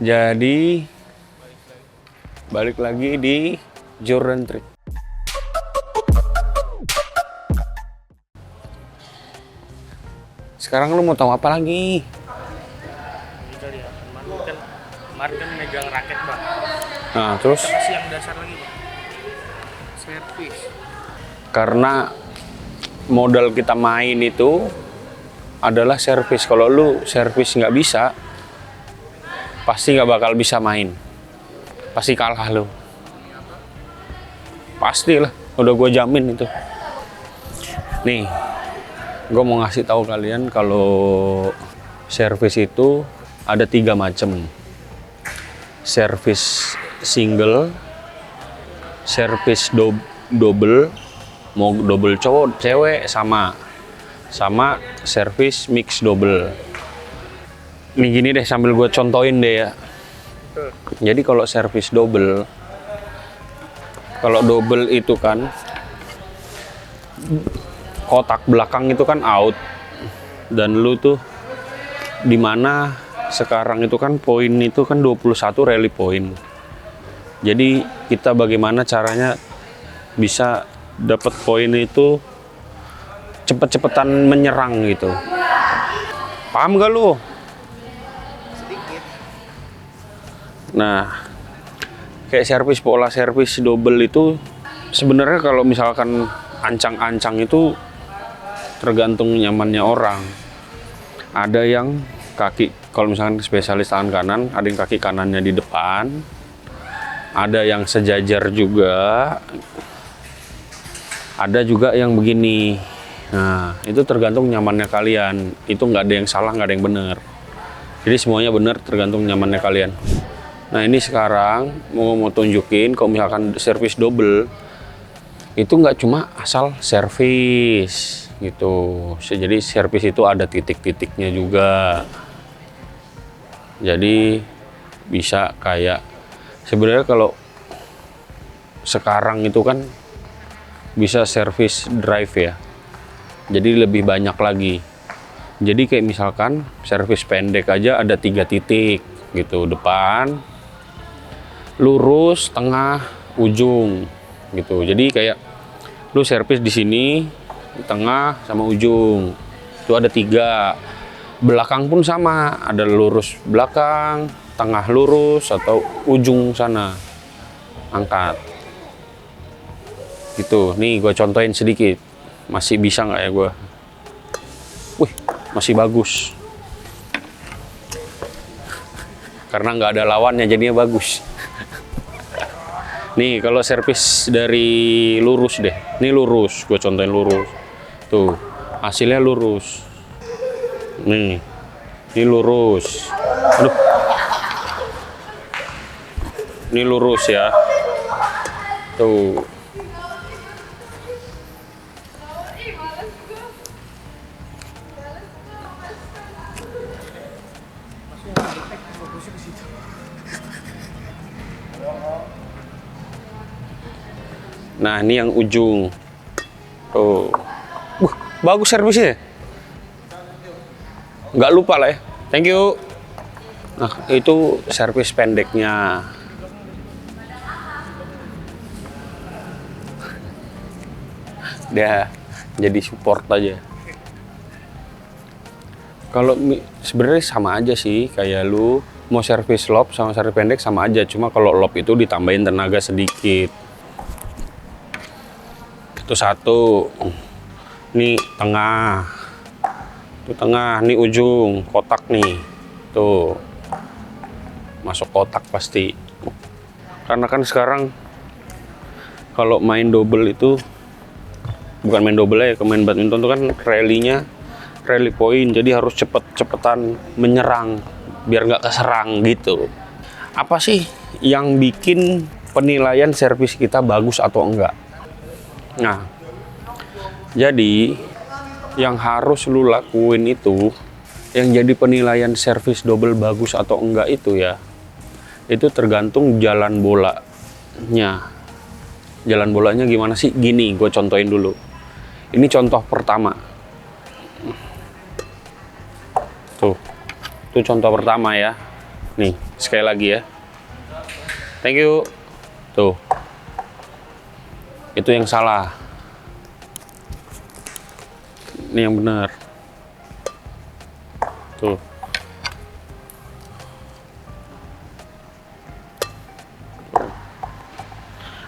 Jadi balik lagi di Jordan Trip. Sekarang lu mau tahu apa lagi? Ini kali ya, kemarin kan megang raket bang. Nah, terus? Kita kasih yang dasar lagi bang. Servis. Karena modal kita main itu adalah servis. Kalau lu servis nggak bisa, pasti nggak bakal bisa main. Pasti kalah lu. Pastilah, udah gue jamin itu. Nih, gue mau ngasih tahu kalian kalau servis itu ada 3 macam. Servis single, servis double, mau double cowok, cewek sama servis mix double. Nih gini deh, sambil gue contohin deh ya. Jadi kalau servis double, kalau double itu kan kotak belakang itu kan out, dan lu tuh dimana sekarang itu kan poin itu kan 21 rally point. Jadi kita bagaimana caranya bisa dapat poin itu cepet-cepetan menyerang gitu. Paham gak lu? Sedikit. Nah, kayak pola servis double itu sebenarnya kalau misalkan ancang-ancang itu tergantung nyamannya orang. Ada yang kaki, kalau misalkan spesialis tangan kanan, ada yang kaki kanannya di depan, ada yang sejajar juga, ada juga yang begini. Nah, itu tergantung nyamannya kalian. Itu nggak ada yang salah, nggak ada yang benar. Jadi semuanya benar, tergantung nyamannya kalian. Nah, ini sekarang mau tunjukin kalau misalkan servis double itu nggak cuma asal servis gitu. Jadi servis itu ada titik-titiknya juga. Jadi bisa kayak sebenarnya kalau sekarang itu kan bisa servis drive ya. Jadi lebih banyak lagi. Jadi kayak misalkan servis pendek aja ada 3 titik gitu, depan, lurus, tengah, ujung gitu. Jadi kayak lu servis di sini, di tengah sama ujung. Itu ada 3. Belakang pun sama, ada lurus belakang, tengah lurus, atau ujung sana angkat. Gitu. Nih gue contohin sedikit. Masih bisa nggak ya gue? Wih, masih bagus. Karena nggak ada lawannya jadinya bagus. Nih kalau servis dari lurus deh. Ini lurus, gue contohin lurus. Tuh, hasilnya lurus. Nih, ini lurus. Aduh. Ini lurus ya. Tuh. Nah, ini yang ujung. Tuh. Bagus servisnya. Nggak lupa lah ya. Thank you. Nah, itu servis pendeknya. Dia jadi support aja. Kalau sebenarnya sama aja sih, kayak lu mau servis lob sama servis pendek sama aja. Cuma kalau lob itu ditambahin tenaga sedikit. Itu satu. Ini tengah. Itu tengah, ini ujung, kotak nih. Tuh. Masuk kotak pasti. Karena kan sekarang kalau main double itu, bukan main double ya, main badminton itu kan rally point, jadi harus cepet-cepetan menyerang biar nggak keserang gitu. Apa sih yang bikin penilaian servis kita bagus atau enggak? Nah, jadi yang harus lu lakuin itu, yang jadi penilaian servis double bagus atau enggak itu ya, itu tergantung jalan bolanya. Jalan bolanya gimana sih? Gini, gue contohin dulu. Ini contoh pertama. Tuh contoh pertama ya. Nih, sekali lagi ya. Thank you. Tuh. Itu yang salah. Ini yang benar. Tuh.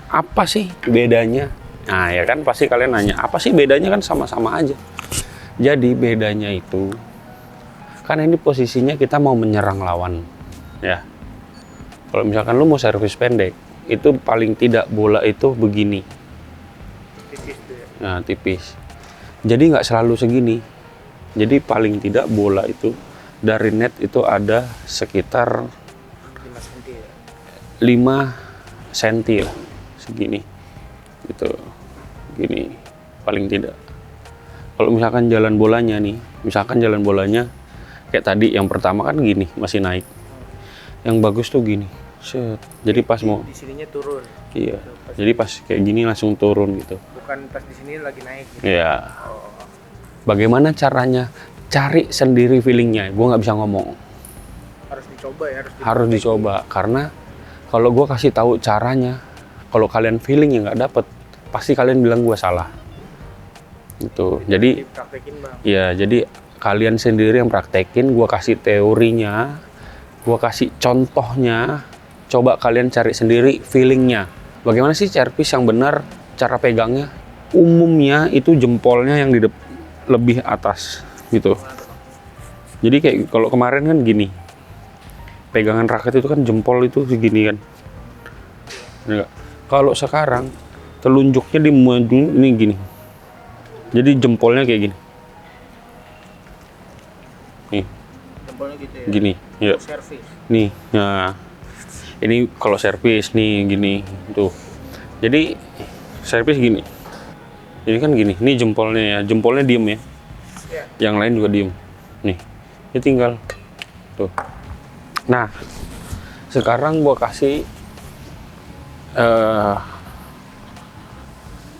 Apa sih bedanya? Nah, ya kan pasti kalian nanya, apa sih bedanya? Kan sama-sama aja. Jadi bedanya itu, kan ini posisinya kita mau menyerang lawan, ya. Kalau misalkan lu mau servis pendek, itu paling tidak bola itu begini. Tipis tuh ya. Nah, tipis. Jadi nggak selalu segini. Jadi paling tidak bola itu dari net itu ada sekitar 5 cm ya. 5 cm lah, segini. Gitu. Gini, paling tidak. Kalau misalkan jalan bolanya nih, misalkan jalan bolanya kayak tadi yang pertama kan gini, masih naik. Yang bagus tuh gini. Set. Jadi pas mau Di sininya turun. iya. Jadi pas kayak gini langsung turun gitu. Bukan pas di sini lagi naik gitu. Iya. Oh. Bagaimana caranya? Cari sendiri feelingnya. Gue nggak bisa ngomong. Harus dicoba ya, Harus dicoba. Karena kalau gue kasih tahu caranya, kalau kalian feelingnya nggak dapet, pasti kalian bilang gue salah. Gitu. Jadi, dipraktekin, Bang. ya jadi kalian sendiri yang praktekin. Gue kasih teorinya, gue kasih contohnya. Coba kalian cari sendiri feelingnya. Bagaimana sih servis yang benar? Cara pegangnya? Umumnya itu jempolnya yang di lebih atas gitu. Jadi kayak kalau kemarin kan gini, pegangan raket itu kan jempol itu segini kan. Enggak. Kalau sekarang telunjuknya di maju ini gini. Jadi jempolnya kayak gini. Nih, Jempolnya gitu ya. gini. Ya. Servis. Nih, nah. Ini kalau servis nih gini tuh. Jadi servis gini. Ini kan gini, ini jempolnya ya. Jempolnya diem ya. Ya. Yang lain juga diem. Nih, ini tinggal tuh. Nah, sekarang gua kasih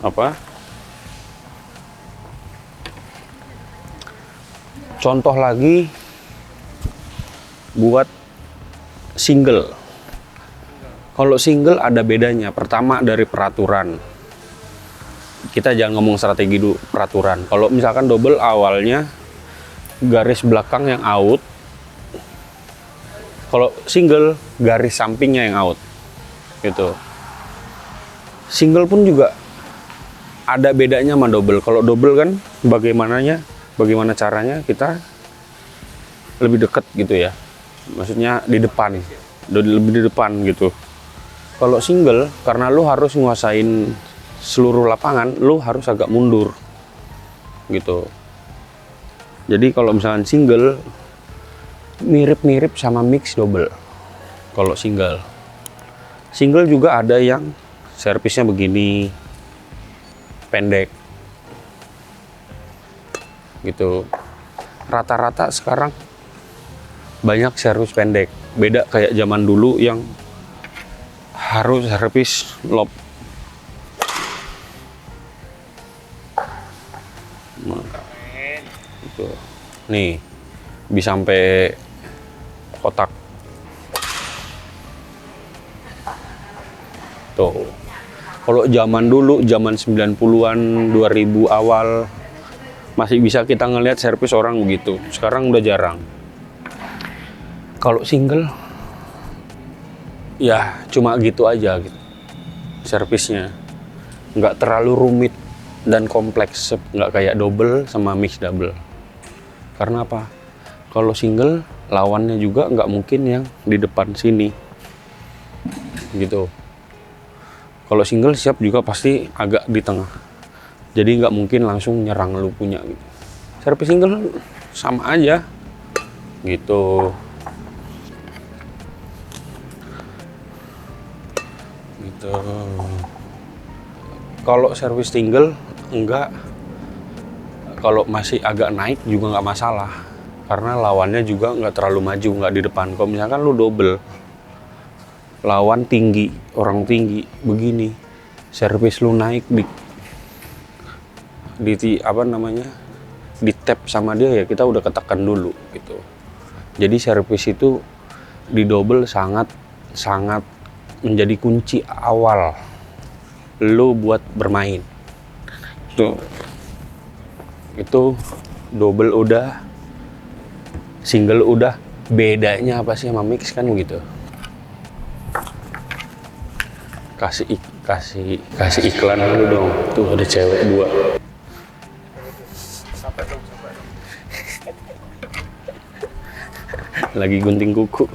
apa? Contoh lagi buat single. Kalau single ada bedanya. Pertama dari peraturan. Kita jangan ngomong strategi dulu, peraturan. Kalau misalkan double awalnya garis belakang yang out. Kalau single garis sampingnya yang out. Gitu. Single pun juga ada bedanya sama double. Kalau double kan bagaimana caranya kita lebih dekat gitu ya. Maksudnya di depan. Lebih di depan gitu. Kalau single, karena lu harus nguasain seluruh lapangan, lu harus agak mundur gitu. Jadi kalau misalkan single, mirip-mirip sama mix double. Kalau single juga ada yang servisnya begini, pendek gitu. Rata-rata sekarang banyak servis pendek. Beda kayak zaman dulu yang harus servis lob. Gitu. Nih, bisa sampai kotak. Tuh. Kalau zaman dulu, zaman 90-an, 2000 awal, masih bisa kita ngelihat servis orang begitu. Sekarang udah jarang. Kalau single, ya cuma gitu aja gitu. Servisnya nggak terlalu rumit dan kompleks, nggak kayak double sama mix double. Karena apa? Kalau single lawannya juga nggak mungkin yang di depan sini gitu. Kalau single siap juga pasti agak di tengah, jadi nggak mungkin langsung nyerang lu punya gitu. Servis single sama aja gitu. Gitu. Kalau servis single enggak, kalau masih agak naik juga nggak masalah, karena lawannya juga nggak terlalu maju, nggak di depan. Kalau misalkan lu double, lawan tinggi, orang tinggi begini, servis lu naik di apa namanya, di tap sama dia, ya kita udah ketekan dulu gitu. Jadi servis itu di double sangat menjadi kunci awal lu buat bermain. Itu double udah, single udah, bedanya apa sih sama mix kan begitu. Kasih iklan dulu dong. Tuh ada cewek 2. Lagi gunting kuku.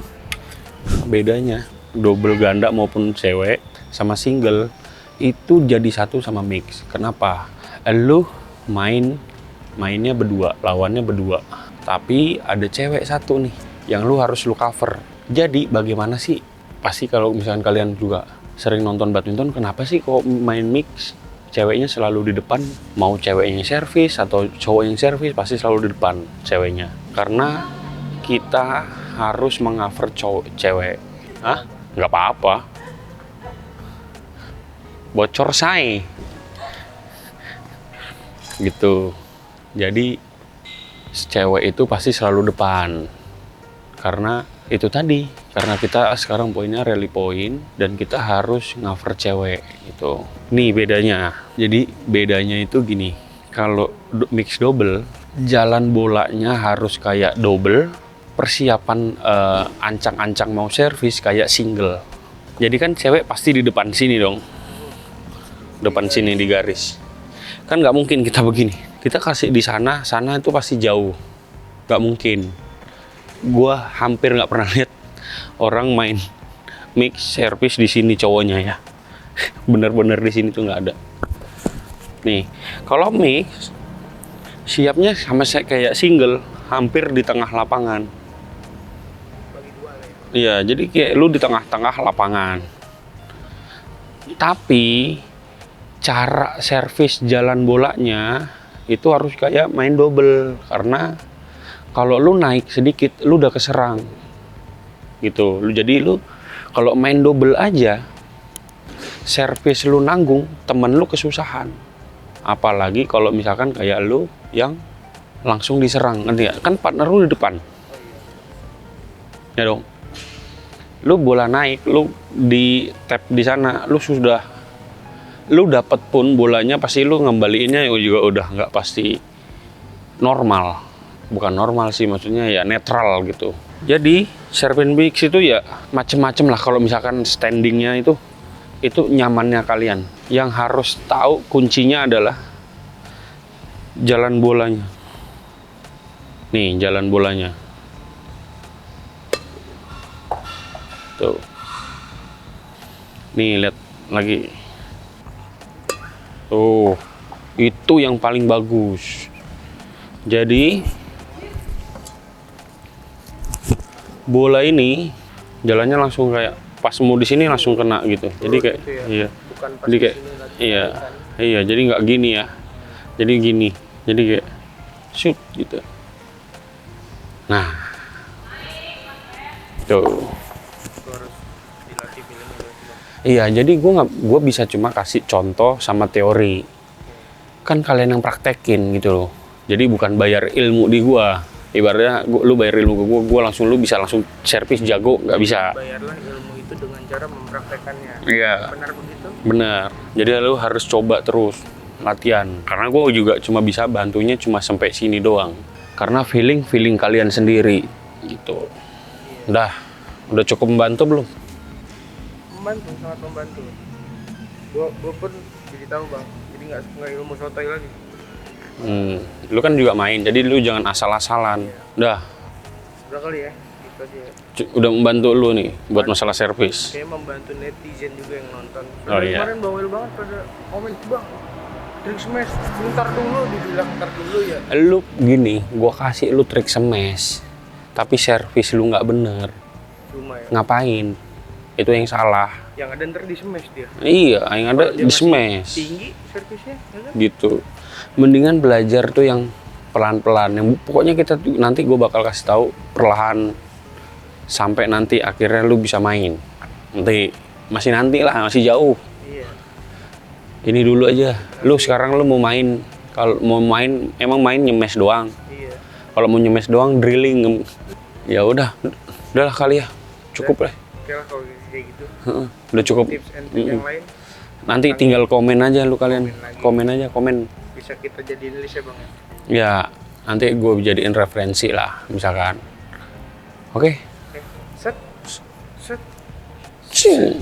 Bedanya double ganda maupun cewek sama single itu jadi satu sama mix. Kenapa? Lu mainnya berdua, lawannya berdua. Tapi ada cewek satu nih yang lu harus lu cover. Jadi bagaimana sih? Pasti kalau misalkan kalian juga sering nonton badminton, kenapa sih kok main mix ceweknya selalu di depan? Mau ceweknya yang servis atau cowok yang servis, pasti selalu di depan ceweknya. Karena kita harus meng-cover cewek. Hah? Nggak apa-apa. Bocor say. Gitu. Jadi cewek itu pasti selalu depan. Karena itu tadi, karena kita sekarang poinnya rally point dan kita harus cover cewek gitu. Nih bedanya. Jadi bedanya itu gini. Kalau mix double, jalan bolanya harus kayak double. Persiapan ancang-ancang mau servis kayak single. Jadi kan cewek pasti di depan sini dong. Depan sini di garis. Kan nggak mungkin kita begini. Kita kasih di sana itu pasti jauh. Nggak mungkin. Gua hampir nggak pernah lihat orang main mix servis di sini cowoknya ya. Bener-bener di sini tuh nggak ada. Nih, kalau mix siapnya sama kayak single, hampir di tengah lapangan. Iya, jadi kayak lu di tengah-tengah lapangan. Tapi cara servis jalan bolanya itu harus kayak main double, karena kalau lu naik sedikit lu udah keserang. Gitu. Lu kalau main double aja servis lu nanggung, temen lu kesusahan. Apalagi kalau misalkan kayak lu yang langsung diserang, kan partner lu di depan. Ya dong. Lu bola naik, lu di tap di sana, lu dapat pun bolanya pasti lu ngembaliinnya juga udah nggak pasti normal. Bukan normal sih, maksudnya ya netral gitu. Jadi serpent mix itu ya macem-macem lah. Kalau misalkan standingnya itu nyamannya kalian. Yang harus tahu kuncinya adalah jalan bolanya. Nih jalan bolanya. Tuh. Nih lihat lagi. Tuh. Itu yang paling bagus. Jadi bola ini jalannya langsung kayak pas mau di sini langsung kena gitu. Jadi kayak gitu ya? iya. Bukan pas Jadi kayak iya. Iya, jadi nggak gini ya. Jadi gini. Jadi kayak shoot gitu. Nah. Tuh. Iya, jadi gue bisa cuma kasih contoh sama teori. Kan kalian yang praktekin gitu loh. Jadi bukan bayar ilmu di gue. Ibaratnya lu bayar ilmu ke gue langsung lu bisa langsung servis jago, nggak bisa. Bayarlah ilmu itu dengan cara mempraktekannya. Iya. Benar begitu? Benar. Jadi lu harus coba terus latihan. Karena gue juga cuma bisa bantunya cuma sampai sini doang. Karena feeling kalian sendiri gitu. Udah cukup membantu belum? Membantu, sangat membantu. Gua pun jadi tahu bang, jadi nggak ilmu sotoy lagi. Lu kan juga main, jadi lu jangan asal-asalan. Udah Kali ya, gitu aja. Udah membantu lu nih buat masalah servis. Kayak membantu netizen juga yang nonton. Oh, iya. Kemarin bawel banget pada komen, bang, trik smash, bentar dulu, dibilang bentar dulu ya. Lu gini, gua kasih lu trik smash, tapi servis lu nggak bener. Cuma ya. Ngapain? Itu yang salah. Yang ada ntar di smash dia. Iya, yang ada Kalau dia di smash. tinggi servisnya, ya kan? Gitu. Mendingan belajar tuh yang pelan-pelan. Yang pokoknya kita tuh nanti gue bakal kasih tahu perlahan sampai nanti akhirnya lu bisa main. Nanti masih jauh. Iya. Ini dulu aja. Lu sekarang lu mau main, kalau mau main emang main nyemes doang. Iya. Kalau mau nyemes doang drilling. Ya udahlah kali ya. cukup lah. Oke lah kalau kayak gitu. Heeh, udah cukup. Tips and trick yang lain Nanti tinggal komen aja lu kalian. Komen lagi. Komen. bisa kita jadiin list ya bang ya. Ya, nanti gue jadiin referensi lah, misalkan. Oke. Oke, set. Cing.